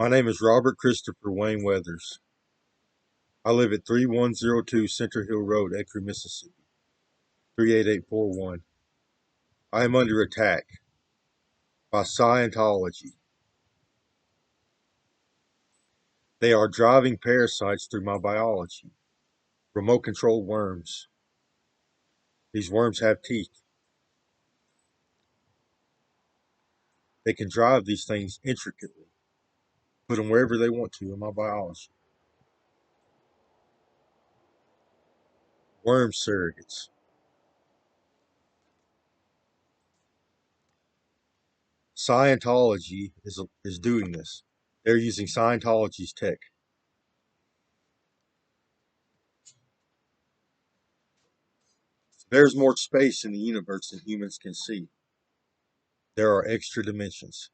My name is Robert Christopher Wayne Weathers. I live at 3102 Center Hill Road, Ecru, Mississippi, 38841. I am under attack by Scientology. They are driving parasites through my biology, remote controlled worms. These worms have teeth. They can drive these things intricately, put them wherever they want to in my biology. Worm surrogates. Scientology is doing this. They're using Scientology's tech. There's more space in the universe than humans can see. There are extra dimensions.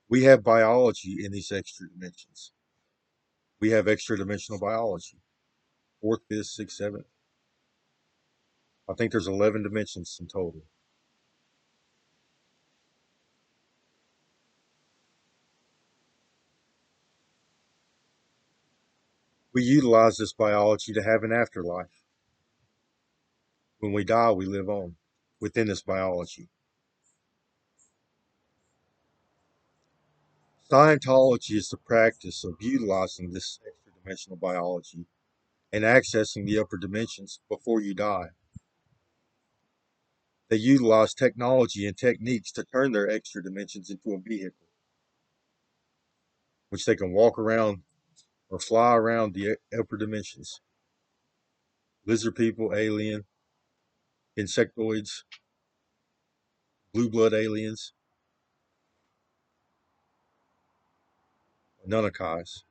We have biology in these extra dimensions. We have extra dimensional biology. Fourth, fifth, sixth, seventh. I think there's 11 dimensions in total. We utilize this biology to have an afterlife. When we die, we live on within this biology. Scientology is the practice of utilizing this extra dimensional biology and accessing the upper dimensions before you die. They utilize technology and techniques to turn their extra dimensions into a vehicle, which they can walk around or fly around the upper dimensions. Lizard people, alien, insectoids, blue blood aliens, Anunnakis,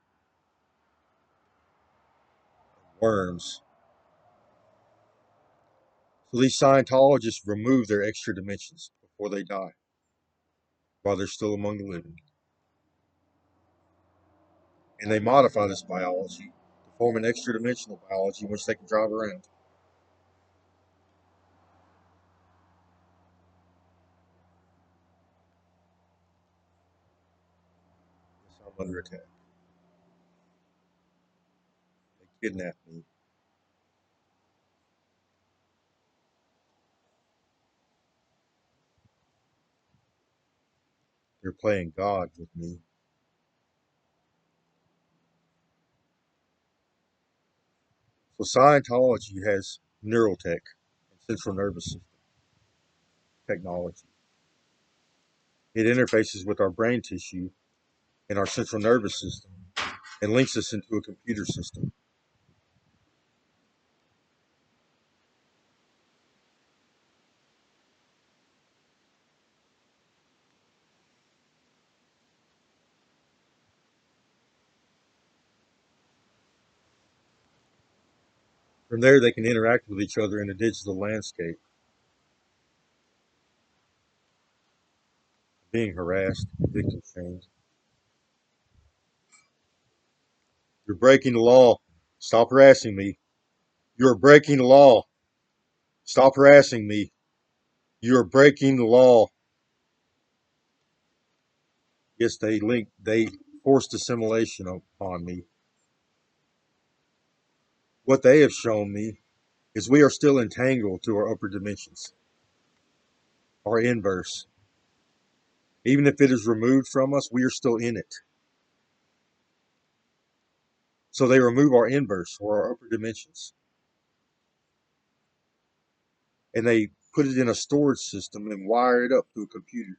worms. So these Scientologists remove their extra dimensions before they die, while they're still among the living. And they modify this biology to form an extra dimensional biology in which they can drive around. Yes, I'm under attack. They kidnapped me. They're playing God with me. So Scientology has neural tech and central nervous system technology. It interfaces with our brain tissue and our central nervous system and links us into a computer system. From there, they can interact with each other in a digital landscape, being harassed, victim shamed. You're breaking the law. Stop harassing me. You're breaking the law. Stop harassing me. You're breaking the law. Yes, they forced assimilation upon me. What they have shown me is we are still entangled to our upper dimensions, our inverse. Even if it is removed from us, we are still in it. So they remove our inverse or our upper dimensions, and they put it in a storage system and wire it up to a computer.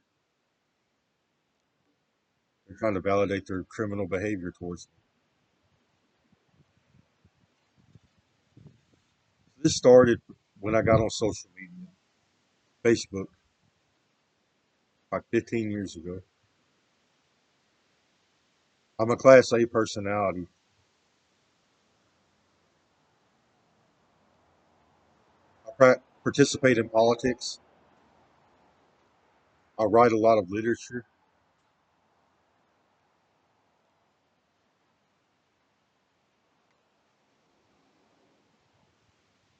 They're trying to validate their criminal behavior towards me. This started when I got on social media, Facebook, like 15 years ago. I'm a Class A personality. I participate in politics. I write a lot of literature.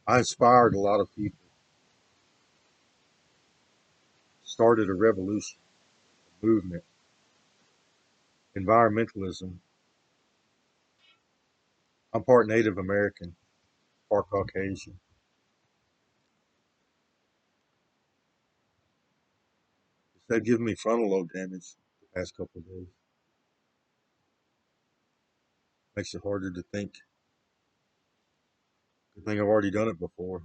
I inspired a lot of people. Started a revolution, movement, environmentalism. I'm part Native American, part Caucasian. They've given me frontal lobe damage the past couple of days. Makes it harder to think. Good thing I've already done it before.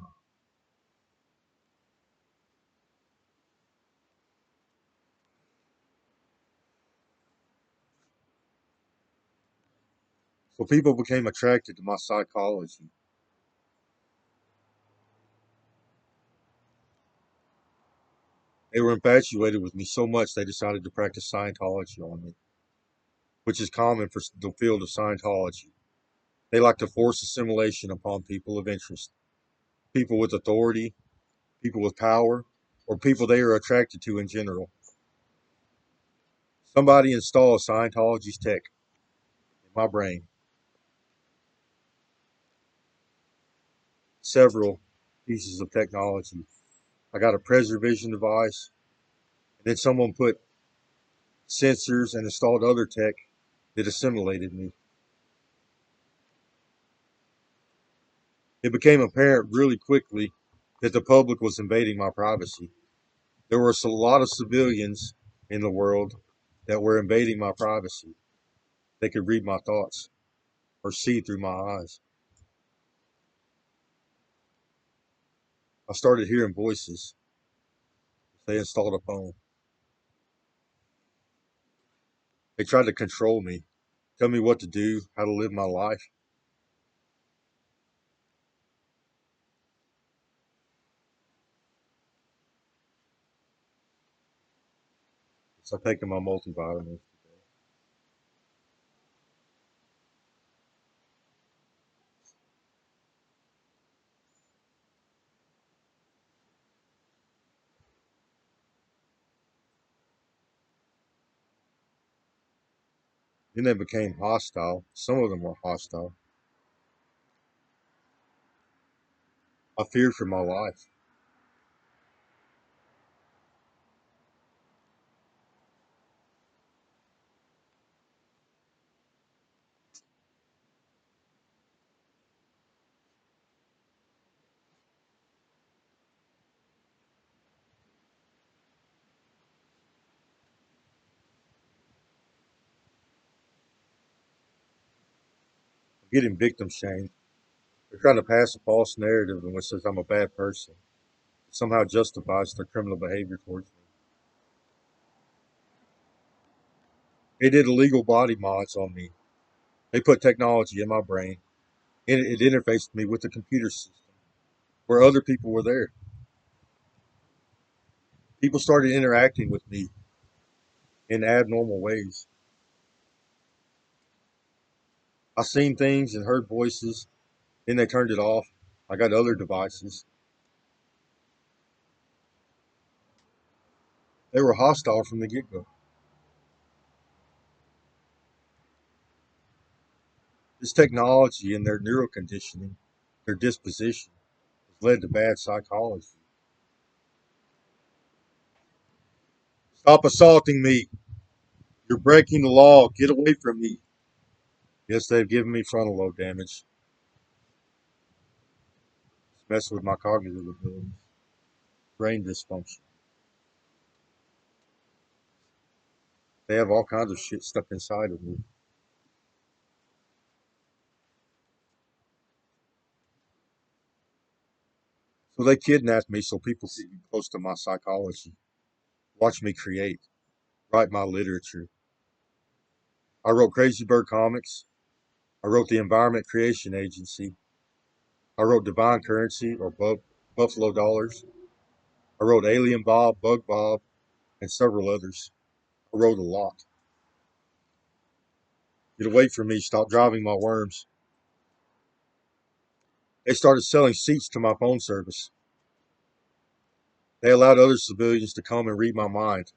So people became attracted to my psychology. They were infatuated with me so much they decided to practice Scientology on me, which is common for the field of Scientology. They like to force assimilation upon people of interest, people with authority, people with power, or people they are attracted to in general. Somebody installed Scientology's tech in my brain, several pieces of technology. I got a PreserVision device, and then someone put sensors and installed other tech that assimilated me. It became apparent really quickly that the public was invading my privacy. There were a lot of civilians in the world that were invading my privacy. They could read my thoughts or see through my eyes. I started hearing voices. They installed a phone. They tried to control me, tell me what to do, how to live my life. So I'm taking my multivitamins. Then they became hostile. Some of them were hostile. I feared for my life. I'm getting victim shamed. They're trying to pass a false narrative in which says I'm a bad person. It somehow justifies their criminal behavior towards me. They did illegal body mods on me. They put technology in my brain, and it interfaced me with the computer system where other people were there. People started interacting with me in abnormal ways. I seen things and heard voices, then they turned it off. I got other devices. They were hostile from the get go. This technology and their neuroconditioning, their disposition, has led to bad psychology. Stop assaulting me. You're breaking the law. Get away from me. Yes, they've given me frontal lobe damage. It's messing with my cognitive abilities, brain dysfunction. They have all kinds of shit stuck inside of me. So they kidnapped me so people could be close to my psychology, watch me create, write my literature. I wrote Crazy Bird Comics. I wrote the Environment Creation Agency. I wrote Divine Currency or Buffalo Dollars. I wrote Alien Bob, Bug Bob, and several others. I wrote a lot. Get away from me. Stop driving my worms. They started selling seats to my phone service. They allowed other civilians to come and read my mind,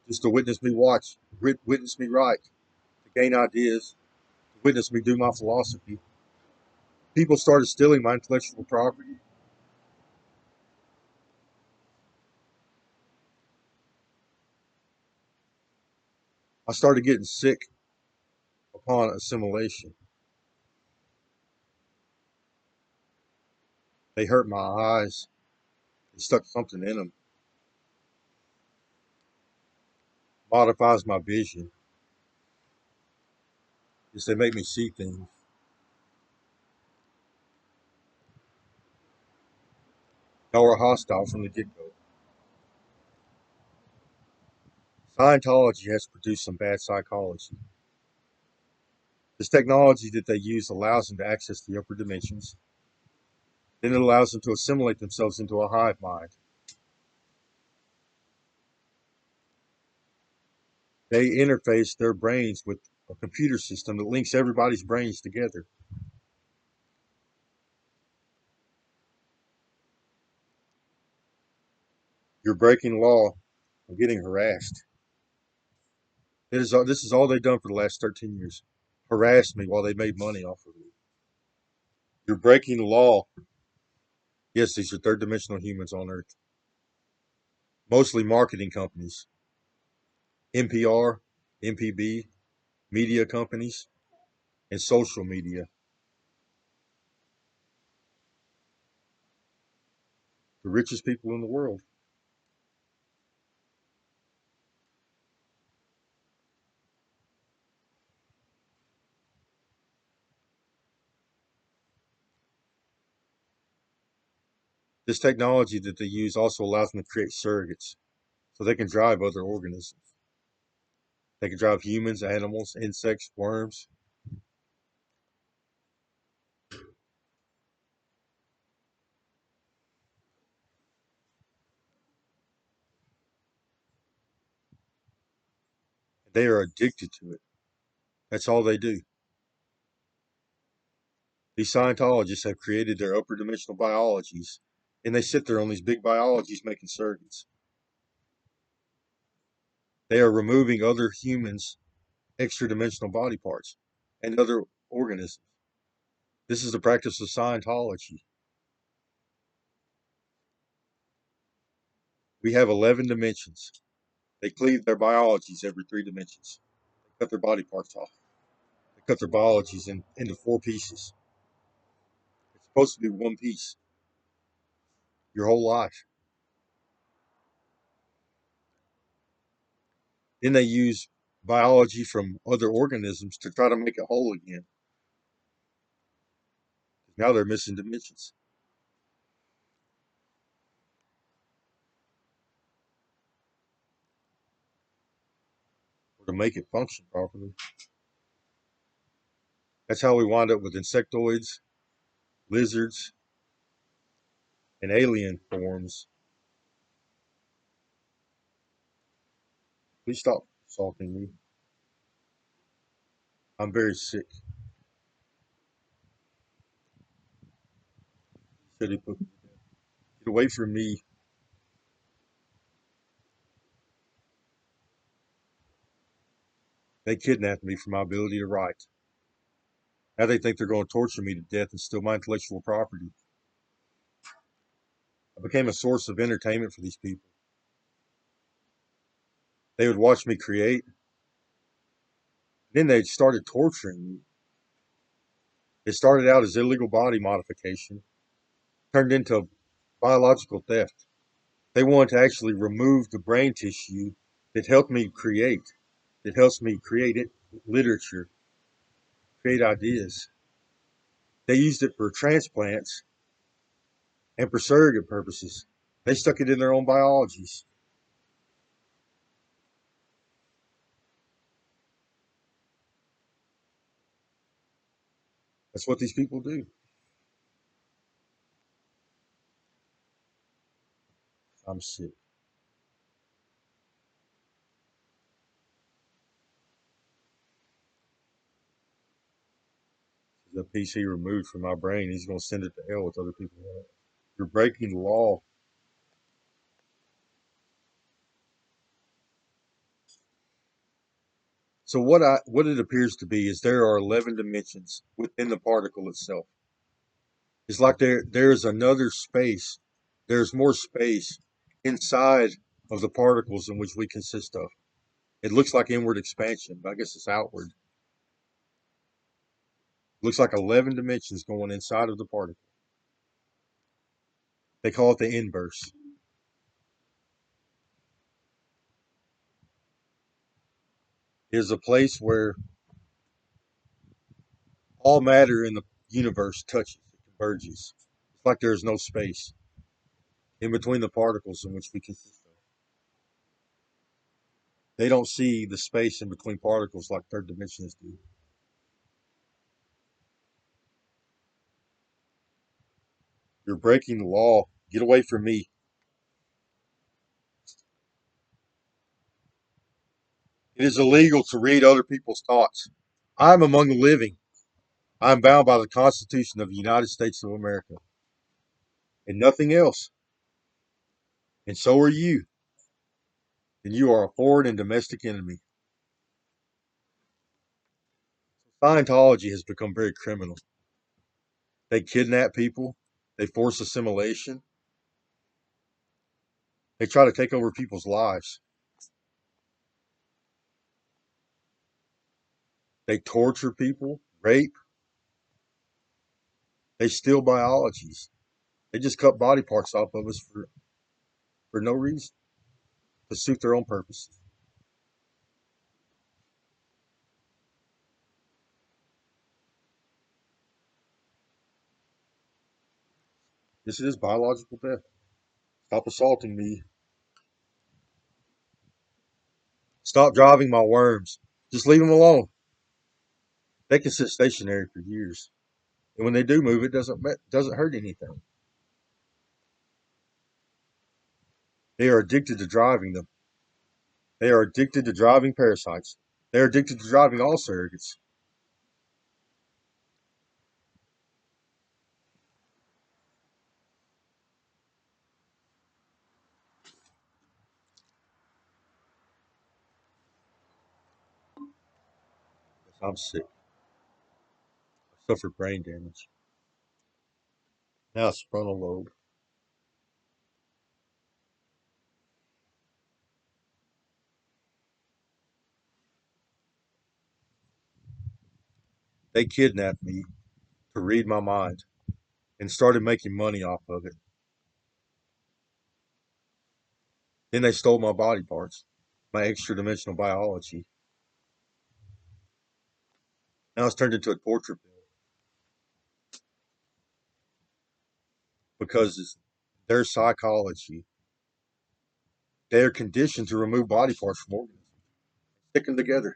just to witness me watch, witness me write, to gain ideas, to witness me do my philosophy. People started stealing my intellectual property. I started getting sick upon assimilation. They hurt my eyes. They stuck something in them. Modifies my vision. Just they make me see things. Y'all were hostile from the get-go. Scientology has produced some bad psychology. This technology that they use allows them to access the upper dimensions. Then it allows them to assimilate themselves into a hive mind. They interface their brains with a computer system that links everybody's brains together. You're breaking law of getting harassed. This is all they've done for the last 13 years. Harassed me while they made money off of me. You're breaking the law. Yes, these are third dimensional humans on Earth. Mostly marketing companies. NPR, MPB, media companies, and social media. The richest people in the world. This technology that they use also allows them to create surrogates so they can drive other organisms. They can drive humans, animals, insects, worms. They are addicted to it. That's all they do. These Scientologists have created their upper dimensional biologies, and they sit there on these big biologies making surrogates. They are removing other humans' extra dimensional body parts and other organisms. This is the practice of Scientology. We have 11 dimensions. They cleave their biologies every 3 dimensions. They cut their body parts off. They cut their biologies into 4 pieces. It's supposed to be one piece your whole life. Then they use biology from other organisms to try to make it whole again. Now they're missing dimensions. Or to make it function properly. That's how we wind up with insectoids, lizards, and alien forms. Please stop assaulting me. I'm very sick. Said he put me to death. Get away from me. They kidnapped me for my ability to write. Now they think they're going to torture me to death and steal my intellectual property. I became a source of entertainment for these people. They would watch me create. Then they started torturing me. It started out as illegal body modification, turned into biological theft. They wanted to actually remove the brain tissue that helped me create, that helps me create it, literature, create ideas. They used it for transplants and for surrogate purposes. They stuck it in their own biologies. That's what these people do. I'm sick. The piece he removed from my brain, he's going to send it to hell with other people. You're breaking the law. So what it appears to be is there are 11 dimensions within the particle itself. It's like there's another space. There's more space inside of the particles in which we consist of. It looks like inward expansion, but I guess it's outward. It looks like 11 dimensions going inside of the particle. They call it the inverse. It is a place where all matter in the universe touches, it converges. It's like there is no space in between the particles in which we consist of. They don't see the space in between particles like third dimensions do. You're breaking the law. Get away from me. It is illegal to read other people's thoughts. I am among the living. I am bound by the Constitution of the United States of America and nothing else. And so are you. And you are a foreign and domestic enemy. Scientology has become very criminal. They kidnap people. They force assimilation. They try to take over people's lives. They torture people, rape. They steal biologies. They just cut body parts off of us for no reason, to suit their own purposes. This is biological death. Stop assaulting me. Stop driving my worms. Just leave them alone. They can sit stationary for years. And when they do move, it doesn't hurt anything. They are addicted to driving them. They are addicted to driving parasites. They are addicted to driving all surrogates. I'm sick. I suffered brain damage. Now it's frontal lobe. They kidnapped me to read my mind and started making money off of it. Then they stole my body parts, my extra dimensional biology. Now it's turned into a torture pill because it's their psychology. They are conditioned to remove body parts from organisms, stick them together.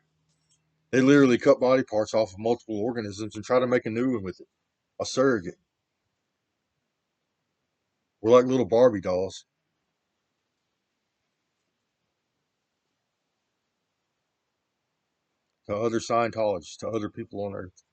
They literally cut body parts off of multiple organisms and try to make a new one with it, a surrogate. We're like little Barbie dolls to other Scientologists, to other people on Earth.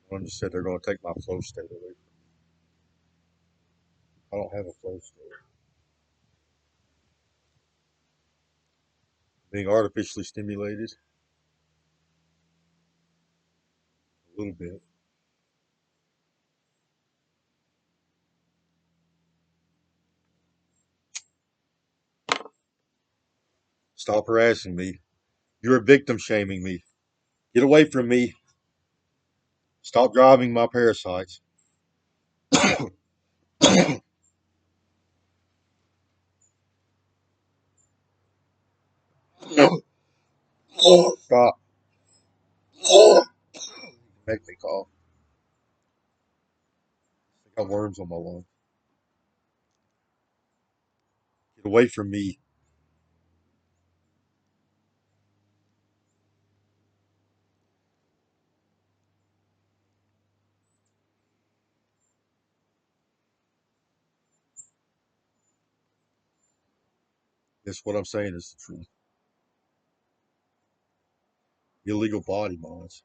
One just said they're going to take my flow state away from me. I don't have a flow state. Being artificially stimulated a little bit. Stop harassing me. You're victim shaming me. Get away from me. Stop driving my parasites. Stop. Make me cough. I got worms on my lungs. Get away from me. That's what I'm saying is the truth. Illegal body mods.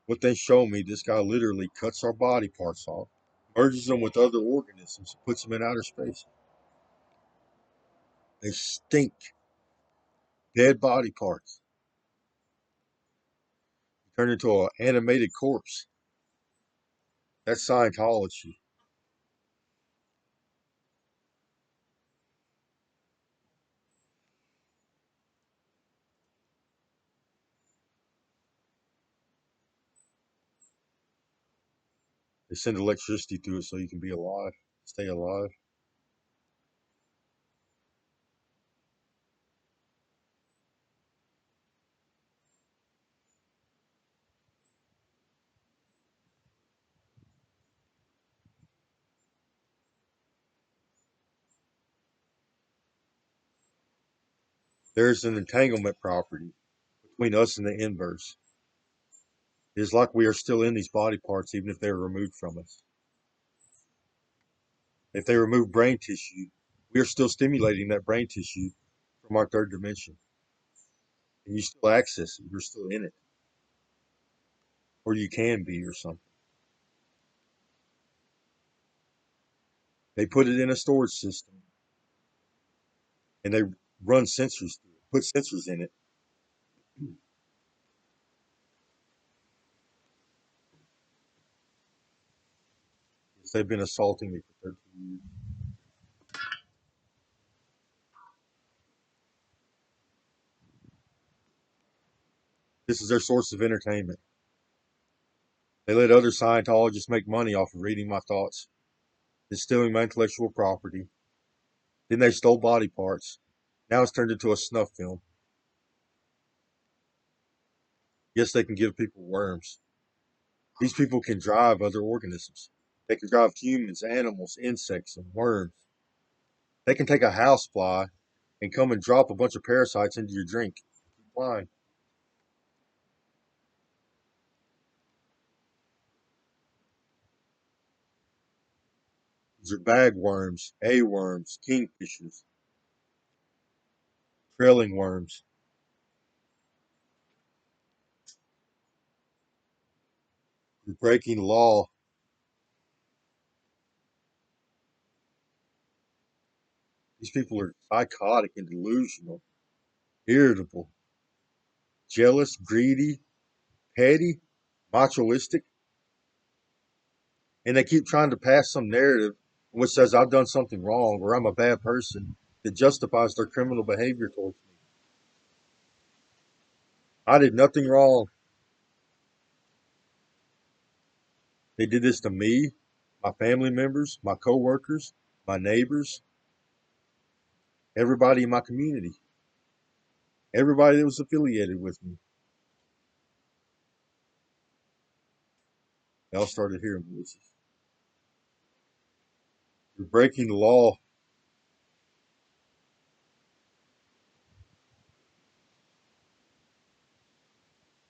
What they show me, this guy literally cuts our body parts off, merges them with other organisms, puts them in outer space. They stink. Dead body parts. Turn into an animated corpse. That's Scientology. They send electricity through it so you can be alive, stay alive. There's an entanglement property between us and the inverse. It is like we are still in these body parts even if they are removed from us. If they remove brain tissue, we are still stimulating that brain tissue from our third dimension. And you still access it. You're still in it. Or you can be or something. They put it in a storage system and they run sensors through it, put sensors in it. They've been assaulting me for 13 years. This is their source of entertainment. They let other Scientologists make money off of reading my thoughts, then stealing my intellectual property. Then they stole body parts. Now it's turned into a snuff film. Yes, they can give people worms. These people can drive other organisms. They can drive humans, animals, insects, and worms. They can take a housefly and come and drop a bunch of parasites into your drink. Keep flying. These are bagworms, A-worms, kingfishers, trailing worms. You're breaking law. These people are psychotic and delusional, irritable, jealous, greedy, petty, machoistic, and they keep trying to pass some narrative which says I've done something wrong or I'm a bad person that justifies their criminal behavior towards me. I did nothing wrong. They did this to me, my family members, my coworkers, my neighbors, everybody in my community, everybody that was affiliated with me. They all started hearing voices. You're breaking the law.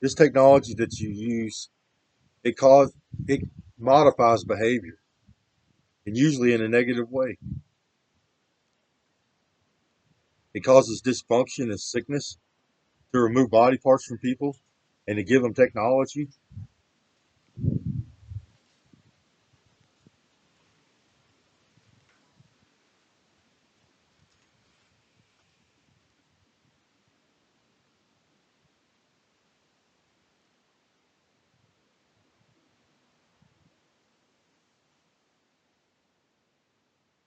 This technology that you use, it modifies behavior, and usually in a negative way. It causes dysfunction and sickness to remove body parts from people and to give them technology.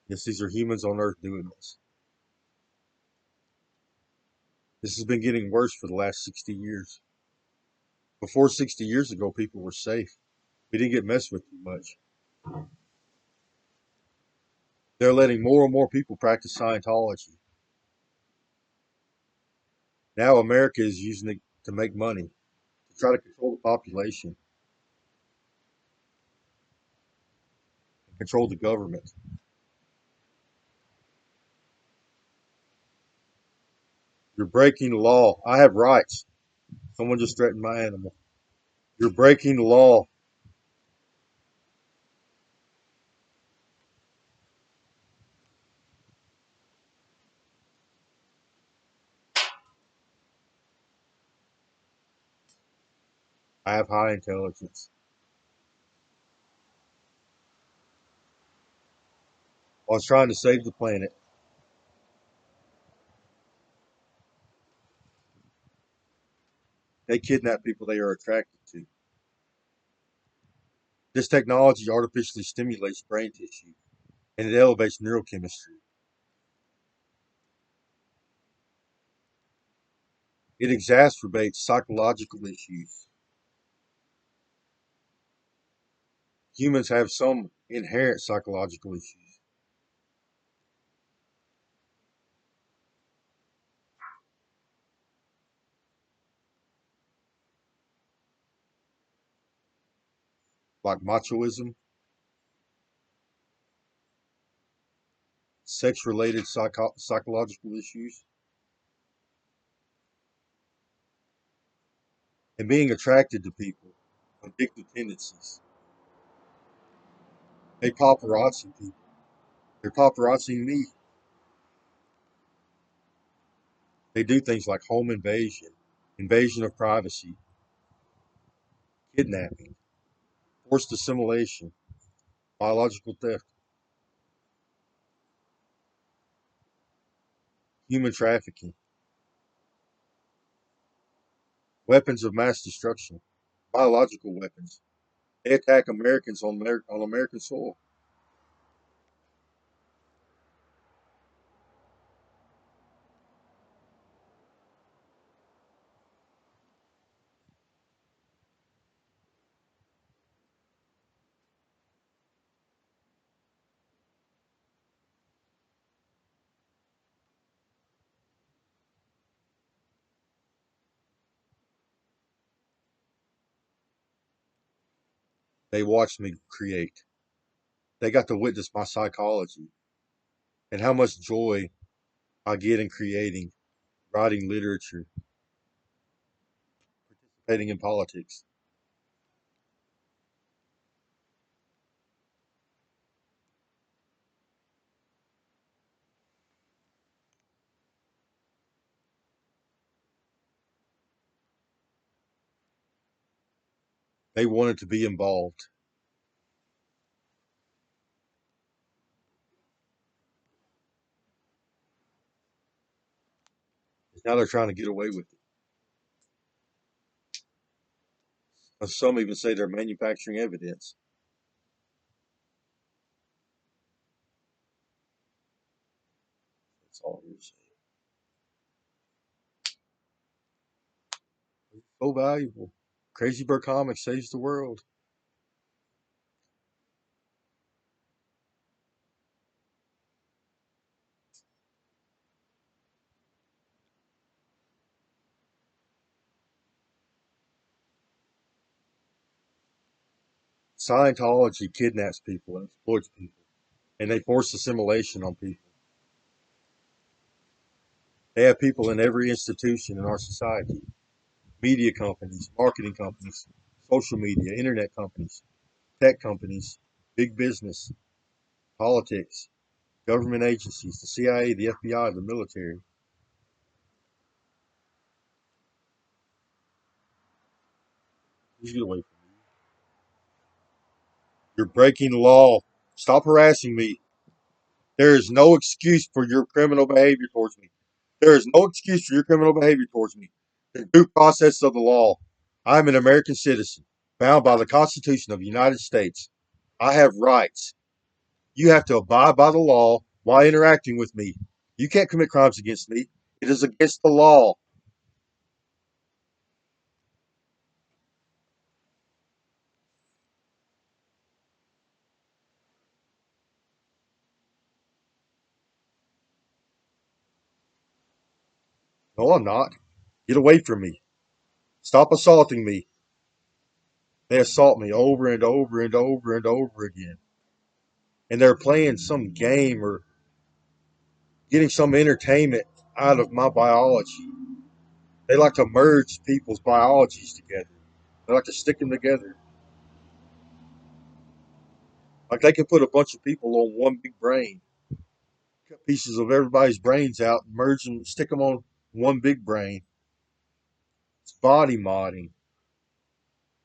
Yes, these are humans on Earth doing this. This has been getting worse for the last 60 years. Before 60 years ago, people were safe. We didn't get messed with too much. They're letting more and more people practice Scientology. Now America is using it to make money, to try to control the population, and control the government. You're breaking the law. I have rights. Someone just threatened my animal. You're breaking the law. I have high intelligence. I was trying to save the planet. They kidnap people they are attracted to. This technology artificially stimulates brain tissue and it elevates neurochemistry. It exacerbates psychological issues. Humans have some inherent psychological issues, like machoism, sex related psychological issues, and being attracted to people, addictive tendencies. They paparazzi people. They're paparazziing me. They do things like home invasion, invasion of privacy, kidnapping, forced assimilation, biological theft, human trafficking, weapons of mass destruction, biological weapons. They attack Americans on American soil. They watched me create. They got to witness my psychology and how much joy I get in creating, writing literature, participating in politics. They wanted to be involved. Now they're trying to get away with it. Some even say they're manufacturing evidence. That's all I'm saying. It's so valuable. Crazy Bird Comics saves the world. Scientology kidnaps people and exploits people, and they force assimilation on people. They have people in every institution in our society: media companies, marketing companies, social media, internet companies, tech companies, big business, politics, government agencies, the CIA, the FBI, the military. Please get away from me. You're breaking the law. Stop harassing me. There is no excuse for your criminal behavior towards me. There is no excuse for your criminal behavior towards me. The due process of the law. I am an American citizen, bound by the Constitution of the United States. I have rights. You have to abide by the law while interacting with me. You can't commit crimes against me. It is against the law. No, I'm not. Get away from me. Stop assaulting me. They assault me over and over and over and over again. And they're playing some game or getting some entertainment out of my biology. They like to merge people's biologies together. They like to stick them together. Like they can put a bunch of people on one big brain, cut pieces of everybody's brains out, merge them, stick them on one big brain. It's body modding,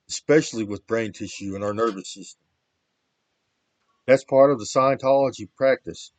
especially with brain tissue and our nervous system. That's part of the Scientology practice.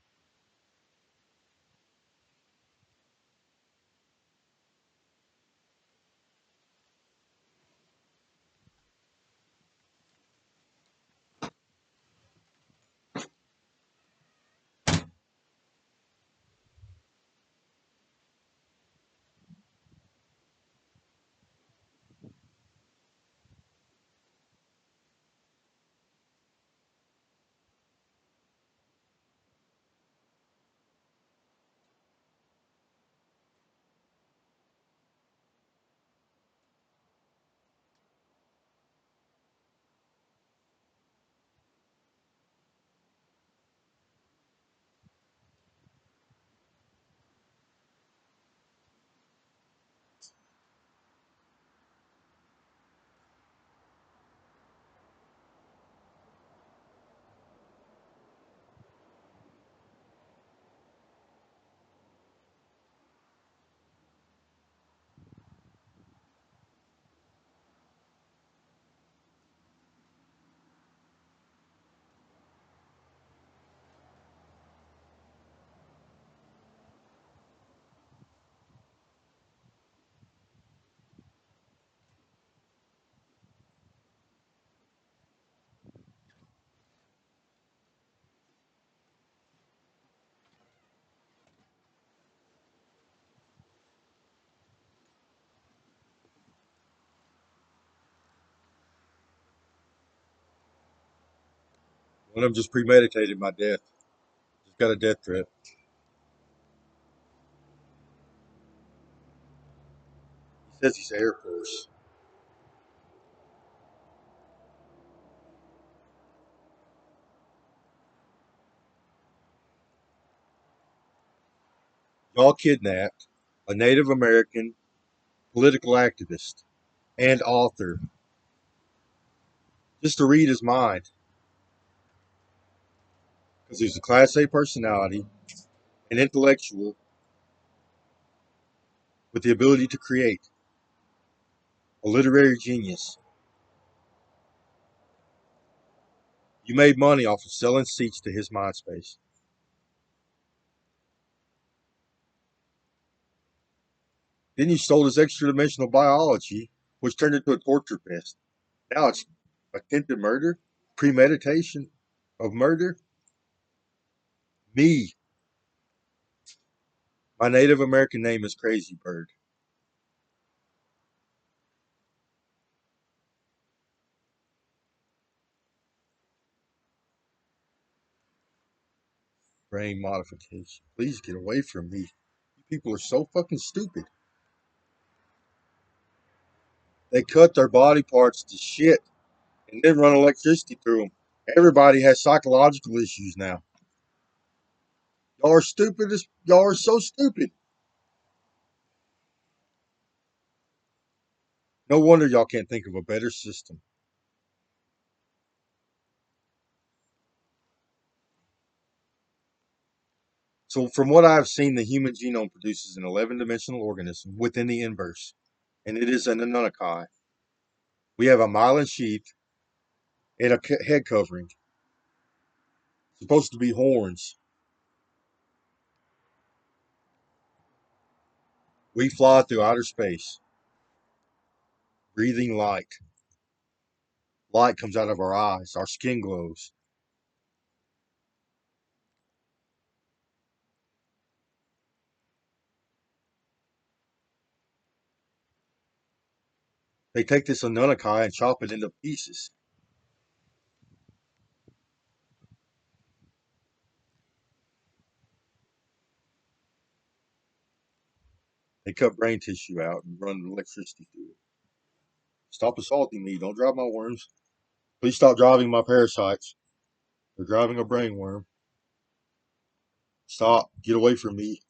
One of them just premeditated my death. Just got a death threat. He says he's Air Force. Y'all kidnapped a Native American political activist and author just to read his mind because he's a Class A personality, an intellectual with the ability to create, a literary genius. You made money off of selling seats to his MySpace. Then you stole his extra dimensional biology, which turned into a torture pest. Now it's attempted murder, premeditation of murder. Me. My Native American name is Crazy Bird. Brain modification. Please get away from me. You people are so fucking stupid. They cut their body parts to shit and then run electricity through them. Everybody has psychological issues now. Y'all are stupid. Y'all are so stupid. No wonder y'all can't think of a better system. So, from what I've seen, the human genome produces an 11-dimensional organism within the inverse, and it is an Anunnaki. We have a myelin sheath and a head covering, supposed to be horns. We fly through outer space, breathing light. Light comes out of our eyes. Our skin glows. They take this Anunnaki and chop it into pieces. They cut brain tissue out and run electricity through it. Stop assaulting me. Don't drive my worms. Please stop driving my parasites. They're driving a brain worm. Stop. Get away from me.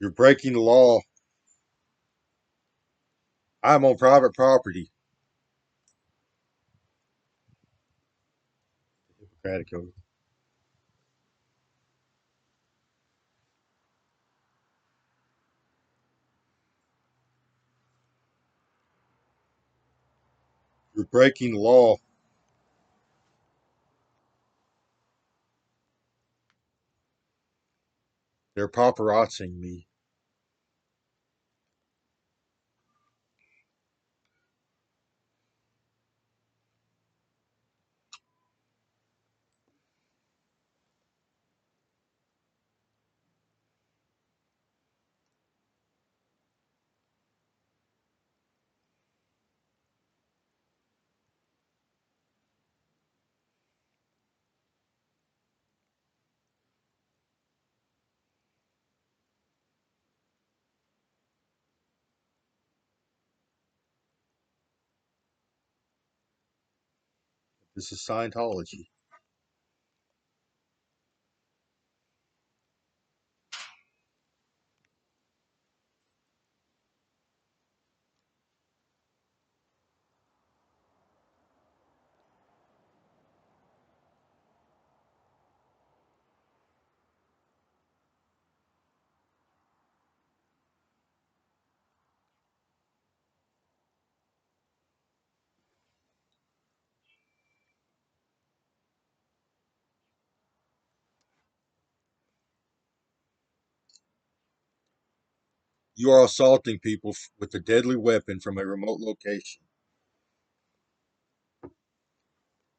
You're breaking the law. I'm on private property. Hippocratic Oath. You're breaking the law. They're paparazzing me. This is Scientology. You are assaulting people with a deadly weapon from a remote location.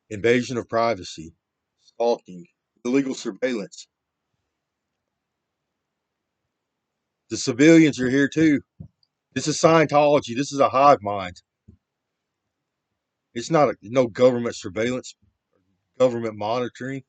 Invasion of privacy. Stalking. Illegal surveillance. The civilians are here too. This is Scientology. This is a hive mind. It's not no government surveillance, government monitoring.